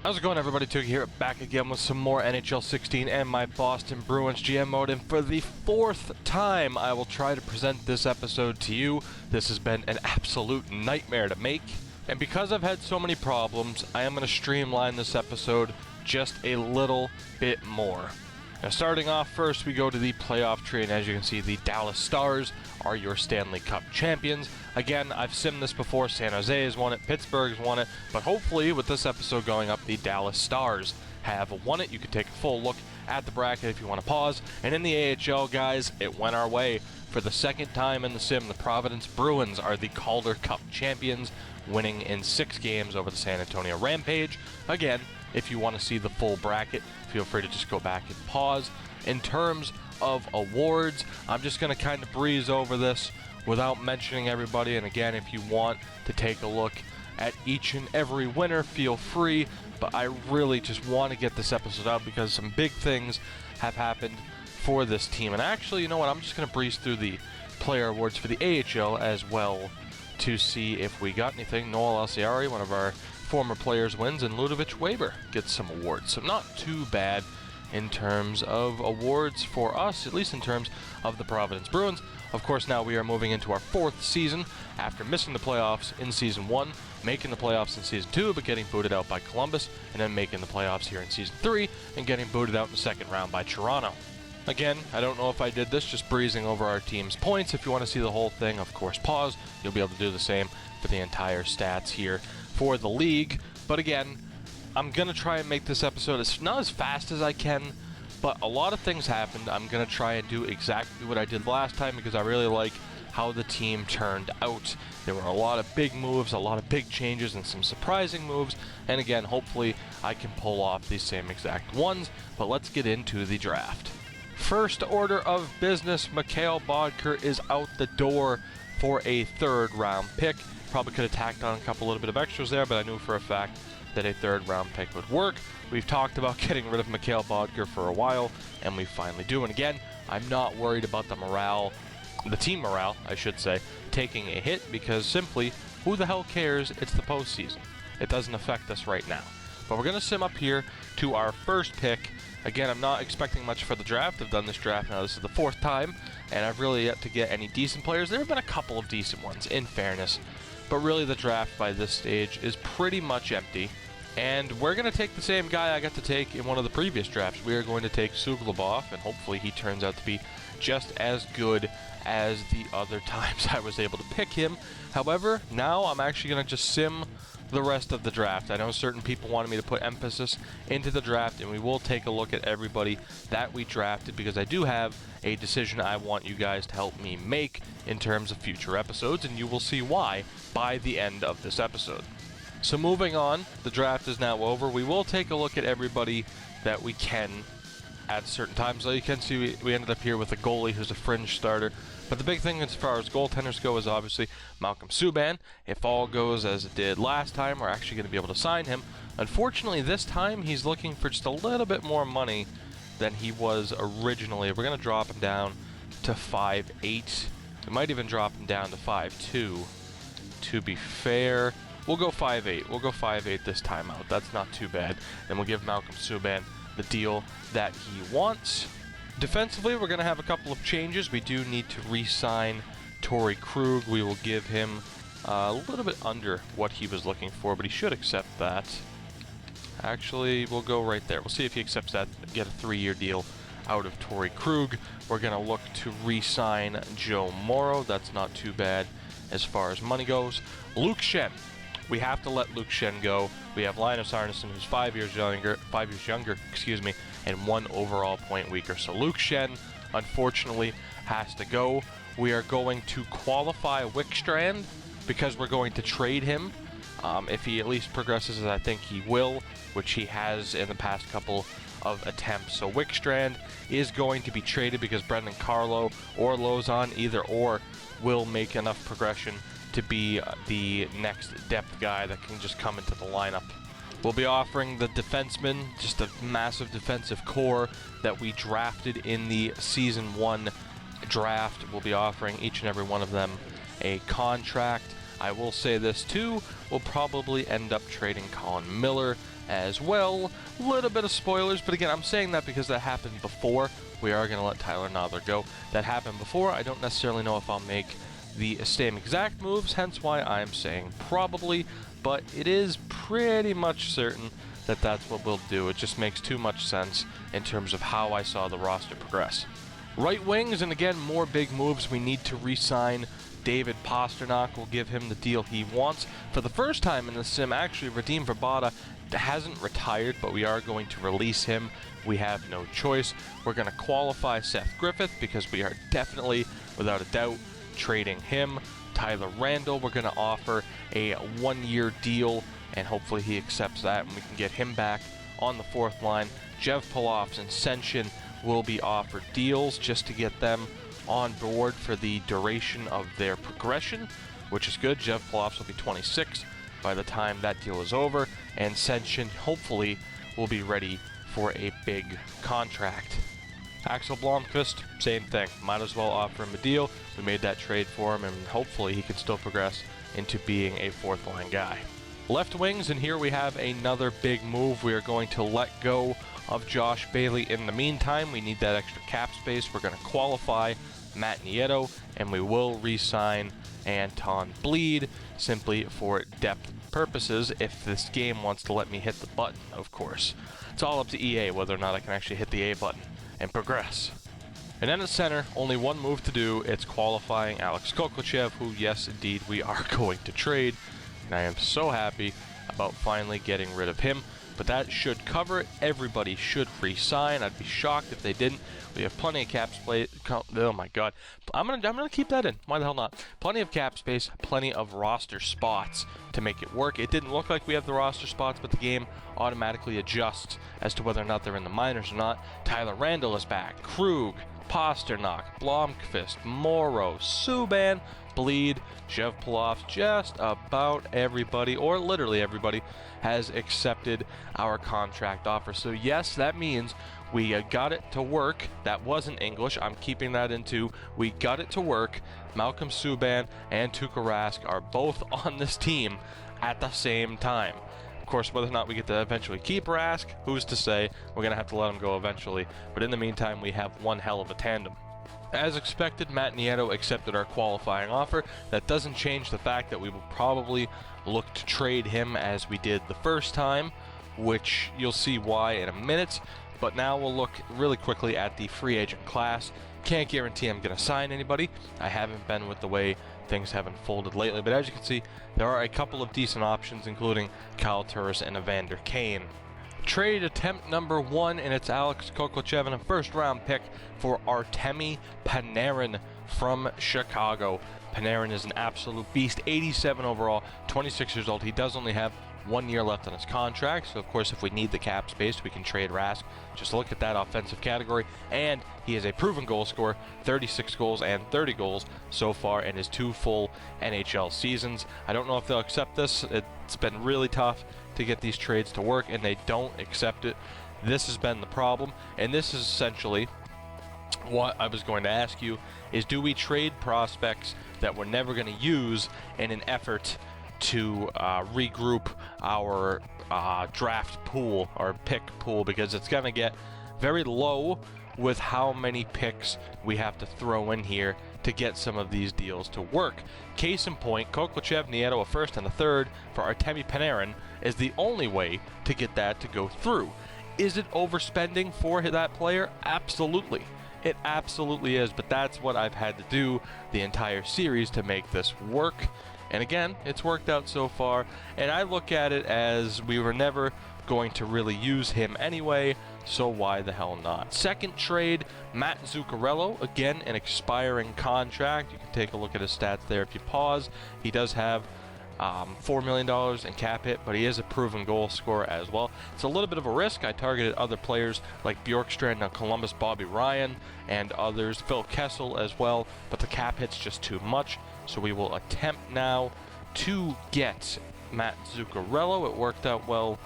How's it going, everybody? Tookie here, back again with some more NHL 16 and my Boston Bruins GM mode, and for the fourth time I will try to present this episode to you. This has been an absolute nightmare to make, and because I've had so many problems, I am going to streamline this episode just a little bit more. Now, starting off first, we go to the playoff tree, and as you can see, the Dallas Stars are your Stanley Cup champions. Again, I've simmed this before. San Jose has won it, Pittsburgh's won it, but hopefully with this episode going up, the Dallas Stars have won it. You can take a full look at the bracket if you want to pause. And in the AHL, guys, it went our way. For the second time in the sim, the Providence Bruins are the Calder Cup champions, winning in 6 games over the San Antonio Rampage. Again, if you want to see the full bracket, feel free to just go back and pause. In terms of awards, I'm just going to kind of breeze over this without mentioning everybody, and again, if you want to take a look at each and every winner, feel free, but I really just want to get this episode out because some big things have happened for this team. And actually, you know what, I'm just going to breeze through the player awards for the AHL as well to see if we got anything. Noel Alciari, one of our former players, wins, and Ludovic Weber gets some awards, so not too bad in terms of awards for us, at least in terms of the Providence Bruins. Of course, now we are moving into our 4th season after missing the playoffs in Season 1, making the playoffs in Season 2, but getting booted out by Columbus, and then making the playoffs here in Season 3, and getting booted out in the second round by Toronto. Again, I don't know if I did this, just breezing over our team's points. If you want to see the whole thing, of course, pause. You'll be able to do the same for the entire stats here for the league. But again, I'm going to try and make this episode not as fast as I can, but a lot of things happened. I'm going to try and do exactly what I did last time because I really like how the team turned out. There were a lot of big moves, a lot of big changes, and some surprising moves. And again, hopefully I can pull off these same exact ones. But let's get into the draft. First order of business, Mikhail Bodker is out the door for a 3rd round pick. Probably could have tacked on a little bit of extras there, but I knew for a fact that a 3rd round pick would work. We've talked about getting rid of Mikhail Bodker for a while, and we finally do. And again, I'm not worried about the team morale, I should say, taking a hit, because simply, who the hell cares? It's the postseason. It doesn't affect us right now. But we're going to sim up here to our first pick. Again, I'm not expecting much for the draft. I've done this draft now. This is the 4th time, and I've really yet to get any decent players. There have been a couple of decent ones, in fairness. But really, the draft by this stage is pretty much empty. And we're going to take the same guy I got to take in one of the previous drafts. We are going to take Suglobov, and hopefully he turns out to be just as good as the other times I was able to pick him. However, now I'm actually going to just sim the rest of the draft. I know certain people wanted me to put emphasis into the draft, and we will take a look at everybody that we drafted because I do have a decision I want you guys to help me make in terms of future episodes, and you will see why by the end of this episode. So moving on, the draft is now over. We will take a look at everybody that we can at certain times. So you can see we ended up here with a goalie who's a fringe starter. But the big thing as far as goaltenders go is obviously Malcolm Subban. If all goes as it did last time, we're actually going to be able to sign him. Unfortunately, this time he's looking for just a little bit more money than he was originally. We're going to drop him down to 5'8". We might even drop him down to 5'2", to be fair. We'll go 5'8". We'll go 5'8" this time out. That's not too bad. Then we'll give Malcolm Subban the deal that he wants. Defensively, we're going to have a couple of changes. We do need to re-sign Torrey Krug. We will give him a little bit under what he was looking for, but he should accept that. Actually, we'll go right there. We'll see if he accepts that, get a 3-year deal out of Torrey Krug. We're going to look to re-sign Joe Morrow. That's not too bad as far as money goes. Luke Schenn. We have to let Luke Schenn go. We have Linus Arneson, who's 5 years younger, and 1 overall point weaker. So Luke Schenn, unfortunately, has to go. We are going to qualify Wickstrand because we're going to trade him. If he at least progresses as I think he will, which he has in the past couple of attempts. So Wickstrand is going to be traded because Brendan Carlo or Lozon, either or, will make enough progression to be the next depth guy that can just come into the lineup. We'll be offering the defensemen, just a massive defensive core that we drafted in the Season 1 draft. We'll be offering each and every one of them a contract. I will say this too, we'll probably end up trading Colin Miller as well. A little bit of spoilers, but again, I'm saying that because that happened before. We are going to let Tyler Nother go. That happened before. I don't necessarily know if I'll make the same exact moves, hence why I'm saying probably, but it is pretty much certain that that's what we'll do. It just makes too much sense in terms of how I saw the roster progress. Right wings, and again, more big moves. We need to re-sign David Pastrnak. Will give him the deal he wants. For the first time in the sim, actually, Radim Verbata hasn't retired, but we are going to release him. We have no choice. We're going to qualify Seth Griffith because we are definitely, without a doubt, trading him. Tyler Randall, we're going to offer a 1-year deal, and hopefully he accepts that, and we can get him back on the fourth line. Jeff Polofs and Senshin will be offered deals just to get them on board for the duration of their progression, which is good. Jeff Polofs will be 26 by the time that deal is over, and Senshin hopefully will be ready for a big contract. Axel Blomqvist, same thing. Might as well offer him a deal. We made that trade for him, and hopefully he can still progress into being a fourth line guy. Left wings, and here we have another big move. We are going to let go of Josh Bailey. In the meantime, we need that extra cap space. We're going to qualify Matt Nieto, and we will re-sign Anton Bleed simply for depth purposes if this game wants to let me hit the button, of course. It's all up to EA whether or not I can actually hit the A button and progress. And then at center, only one move to do. It's qualifying Alex Kokochev, who, yes, indeed, we are going to trade. And I am so happy about finally getting rid of him. But that should cover it. Everybody should re-sign. I'd be shocked if they didn't. We have plenty of cap space. Oh my god. I'm gonna keep that in. Why the hell not? Plenty of cap space, plenty of roster spots to make it work. It didn't look like we have the roster spots, but the game automatically adjusts as to whether or not they're in the minors or not. Tyler Randall is back. Krug, Pastrnak, Blomqvist, Morrow, Subban, Bleed, Jeff Polofs, just about everybody, or literally everybody, has accepted our contract offer. So yes, that means we got it to work. That wasn't English. I'm keeping that into we got it to work. Malcolm Subban and Tuukka Rask are both on this team at the same time. Of course, whether or not we get to eventually keep Rask, who's to say? We're going to have to let him go eventually. But in the meantime, we have one hell of a tandem. As expected, Matt Nieto accepted our qualifying offer. That doesn't change the fact that we will probably look to trade him as we did the first time, which you'll see why in a minute. But now we'll look really quickly at the free agent class. Can't guarantee I'm going to sign anybody. I haven't been with the way things have unfolded lately. But as you can see, there are a couple of decent options, including Kyle Turris and Evander Kane. Trade attempt number 1, and it's Alex Kokochev and a first-round pick for Artemi Panarin from Chicago. Panarin is an absolute beast, 87 overall, 26 years old. He does only have 1 year left on his contract, so of course if we need the cap space, we can trade Rask. Just look at that offensive category, and he is a proven goal scorer, 36 goals and 30 goals so far in his 2 full NHL seasons. I don't know if they'll accept this. It's been really tough to get these trades to work, and they don't accept it. This has been the problem, and this is essentially what I was going to ask you, is do we trade prospects that we're never going to use in an effort to regroup our draft pool, our pick pool, because it's going to get very low with how many picks we have to throw in here to get some of these deals to work. Case in point, Kokochev, Nieto, a first and a third for Artemi Panarin is the only way to get that to go through. Is it overspending for that player? Absolutely. It absolutely is, but that's what I've had to do the entire series to make this work. And again, it's worked out so far, and I look at it as we were never going to really use him anyway, so why the hell not? Second trade, Matt Zuccarello, again an expiring contract. You can take a look at his stats there if you pause. He does have $4 million in cap hit, but he is a proven goal scorer as well. It's a little bit of a risk. I targeted other players like Bjorkstrand, Columbus, Bobby Ryan, and others, Phil Kessel as well, but the cap hit's just too much, so we will attempt now to get Matt Zuccarello. It worked out well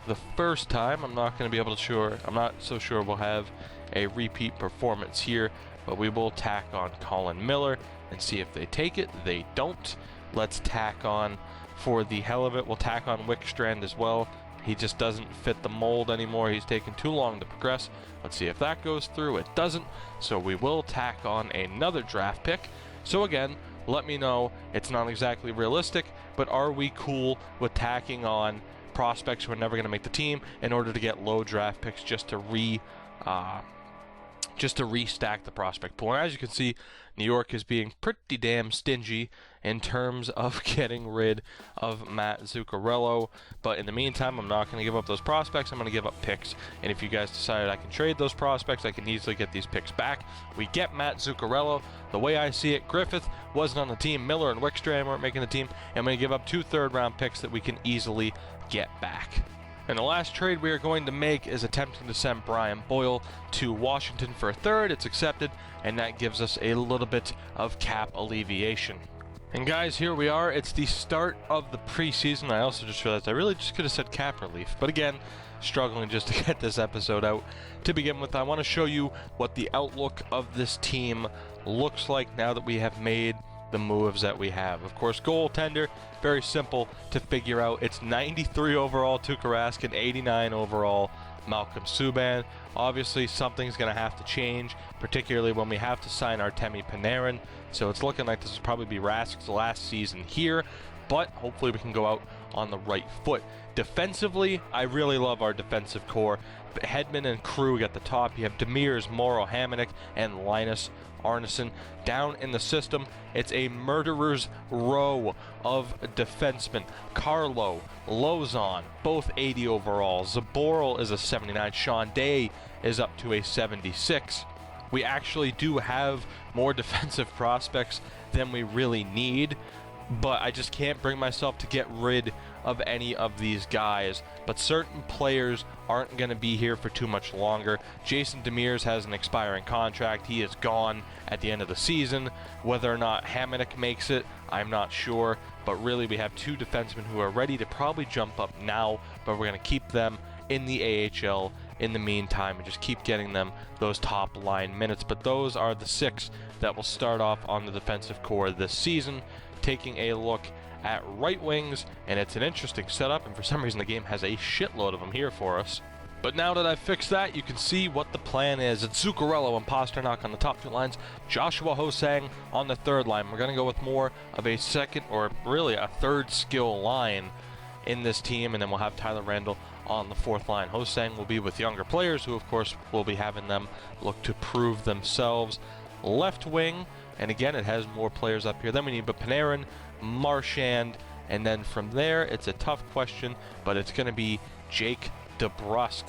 the first time. I'm not so sure we'll have a repeat performance here, but we will tack on Colin Miller and see if they take it. They don't. Let's tack on, for the hell of it, we'll tack on Wickstrand as well. He just doesn't fit the mold anymore. He's taken too long to progress. Let's see if that goes through. It doesn't. So we will tack on another draft pick. So again, let me know. It's not exactly realistic, but are we cool with tacking on prospects who are never going to make the team in order to get low draft picks just to restack the prospect pool? And as you can see, New York is being pretty damn stingy in terms of getting rid of Matt Zuccarello. But in the meantime, I'm not going to give up those prospects. I'm going to give up picks. And if you guys decided I can trade those prospects, I can easily get these picks back. We get Matt Zuccarello. The way I see it, Griffith wasn't on the team. Miller and Wickstrom weren't making the team. I'm going to give up 2 third-round picks that we can easily get back. And the last trade we are going to make is attempting to send Brian Boyle to Washington for a third. It's accepted, and that gives us a little bit of cap alleviation. And guys, here we are. It's the start of the preseason. I also just realized I really just could have said cap relief. But again, struggling just to get this episode out. To begin with, I want to show you what the outlook of this team looks like now that we have made the moves that we have. Of course, goaltender, very simple to figure out. It's 93 overall Tuukka Rask and 89 overall Malcolm Subban. Obviously, something's going to have to change, particularly when we have to sign Artemi Panarin. So it's looking like this will probably be Rask's last season here, but hopefully we can go out on the right foot. Defensively, I really love our defensive core. Hedman and Krug at the top. You have Demers, Morrow, Hamonic, and Linus Arneson. Down in the system, it's a murderer's row of defensemen. Carlo, Lozon, both 80 overall. Zaboral is a 79. Sean Day is up to a 76. We actually do have more defensive prospects than we really need, but I just can't bring myself to get rid of any of these guys. But certain players aren't going to be here for too much longer. Jason Demers has an expiring contract. He is gone at the end of the season. Whether or not Hamonic makes it, I'm not sure. But really, we have 2 defensemen who are ready to probably jump up now, but we're going to keep them in the AHL in the meantime and just keep getting them those top line minutes. But those are the 6 that will start off on the defensive core this season. Taking a look at right wings, and it's an interesting setup, and for some reason the game has a shitload of them here for us. But now that I've fixed that, you can see what the plan is. It's Zuccarello and Pasternak on the top 2 lines, Joshua Ho-Sang on the 3rd line. We're going to go with more of a second, or really a 3rd skill line in this team, and then we'll have Tyler Randall on the 4th line. Ho-Sang will be with younger players who, of course, will be having them look to prove themselves. Left wing, and again, it has more players up here than we need, but Panarin, Marchand, and then from there, it's a tough question, but it's going to be Jake DeBrusk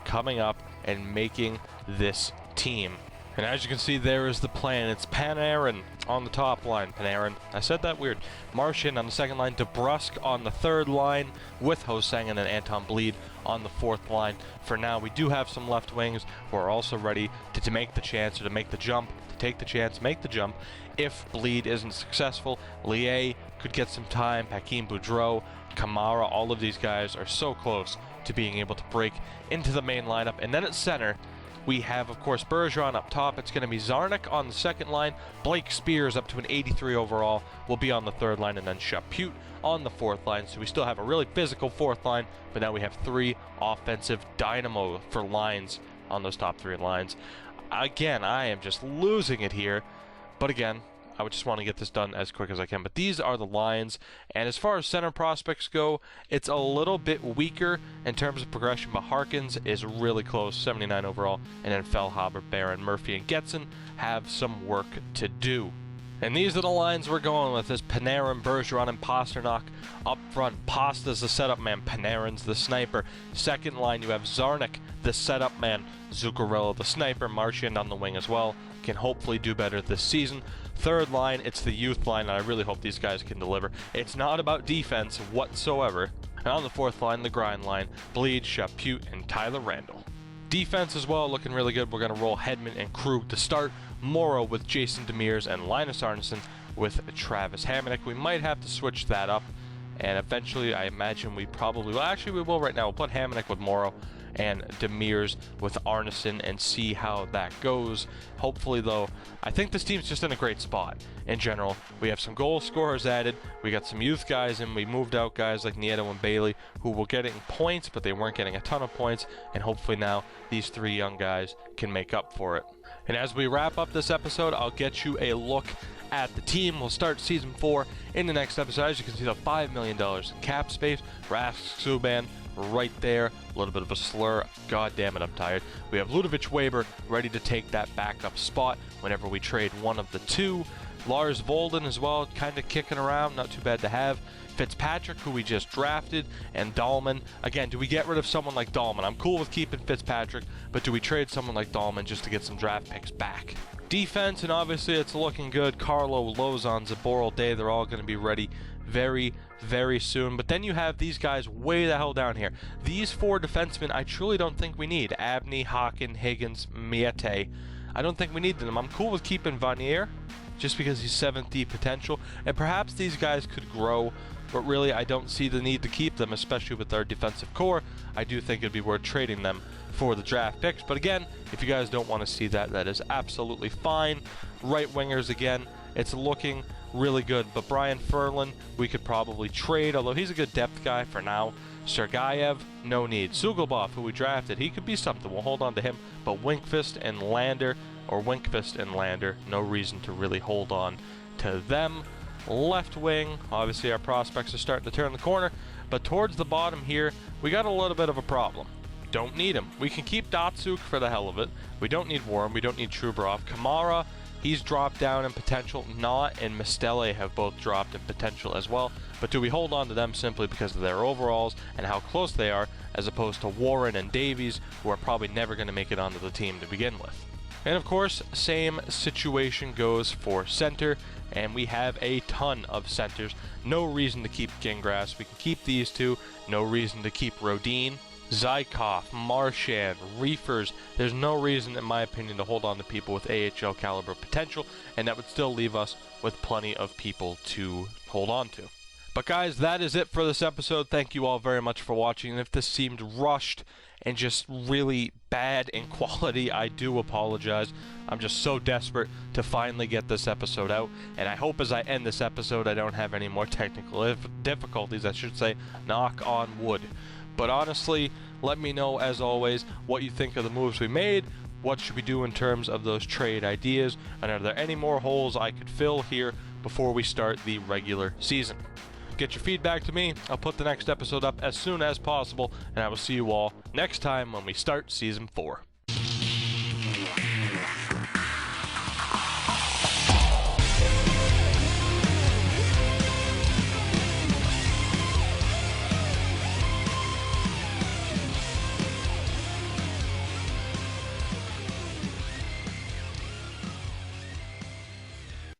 coming up and making this team. And as you can see, there is the plan. It's Panarin on the top line. Panarin, I said that weird. Marchand on the 2nd line. DeBrusk on the 3rd line with Ho-Sang, and then Anton Bleed on the 4th line. For now, we do have some left wings who are also ready to make the chance, or to make the jump, to take the chance, make the jump. If Bleed isn't successful, Lier could get some time. Hakeem Boudreau, Kamara, all of these guys are so close to being able to break into the main lineup. And then at center, we have, of course, Bergeron up top. It's going to be Zarnik on the 2nd line. Blake Spears up to an 83 overall will be on the 3rd line, and then Chaput on the 4th line. So we still have a really physical 4th line, but now we have 3 offensive dynamo for lines on those top 3 lines. Again, I am just losing it here, but again, I would just want to get this done as quick as I can. But these are the lines, and as far as center prospects go, it's a little bit weaker in terms of progression, but Harkins is really close, 79 overall, and then Fellhaber, Barron, Murphy, and Getson have some work to do. And these are the lines we're going with, is Panarin, Bergeron, and Pasternak up front. Pasta's the setup man, Panarin's the sniper. 2nd line, you have Zarnik, the setup man, Zuccarello, the sniper, Marchand on the wing as well. Can hopefully do better this season. 3rd line, it's the youth line, and I really hope these guys can deliver. It's not about defense whatsoever. And on the 4th line, the grind line, Bleed, Chaput, and Tyler Randall. Defense as well, looking really good. We're going to roll Hedman and Krug to start. Morrow with Jason Demers and Linus Arneson with Travis Hamonic. We might have to switch that up, and eventually I imagine we probably, well, actually we will right now. We'll put Hamonic with Morrow, and Demirs with Arneson and see how that goes. Hopefully, though, I think this team's just in a great spot in general. We have some goal scorers added, we got some youth guys, and we moved out guys like Nieto and Bailey who were getting points, but they weren't getting a ton of points, and hopefully now these 3 young guys can make up for it. And as we wrap up this episode, I'll get you a look at the team. We'll start season 4 in the next episode. As you can see, the $5 million in cap space. Rask Subban right there. A little bit of a slur. God damn it, I'm tired. We have Ludovic Weber ready to take that backup spot whenever we trade one of the 2. Lars Volden as well, kind of kicking around, not too bad to have. Fitzpatrick, who we just drafted, and Dahlman. Again, do we get rid of someone like Dahlman? I'm cool with keeping Fitzpatrick, but do we trade someone like Dahlman just to get some draft picks back? Defense, and obviously it's looking good. Carlo, Lozon, Zaboral, Day, they're all going to be ready very, very soon. But then you have these guys way the hell down here. These 4 defensemen I truly don't think we need. Abney, Haken, Higgins, Miete. I don't think we need them. I'm cool with keeping Vanier just because he's 7th D potential, and perhaps these guys could grow, but really I don't see the need to keep them, especially with our defensive core. I do think it'd be worth trading them for the draft picks, but again, if you guys don't want to see that, that is absolutely fine. Right wingers, again, it's looking really good, but Brian Ferlin we could probably trade, although he's a good depth guy for now. Sergayev, no need. Sugelbov, who we drafted, he could be something, we'll hold on to him, but Winkfist and Lander, no reason to really hold on to them. Left wing, obviously our prospects are starting to turn the corner, but towards the bottom here, we got a little bit of a problem. Don't need him. We can keep Datsuk for the hell of it. We don't need Warren, we don't need Trubarov. Kamara, he's dropped down in potential. Knott and Mistele have both dropped in potential as well, but do we hold on to them simply because of their overalls and how close they are, as opposed to Warren and Davies, who are probably never going to make it onto the team to begin with? And of course, same situation goes for center, and we have a ton of centers. No reason to keep Gingras. We can keep these 2. No reason to keep Rodin. Zykov, Marchand, Reefers. There's no reason, in my opinion, to hold on to people with AHL caliber potential, and that would still leave us with plenty of people to hold on to. But guys, that is it for this episode. Thank you all very much for watching, and if this seemed rushed and just really bad in quality, I do apologize. I'm just so desperate to finally get this episode out, and I hope as I end this episode I don't have any more technical difficulties, I should say, knock on wood. But honestly, let me know, as always, what you think of the moves we made, what should we do in terms of those trade ideas, and are there any more holes I could fill here before we start the regular season? Get your feedback to me. I'll put the next episode up as soon as possible, and I will see you all next time when we start Season 4.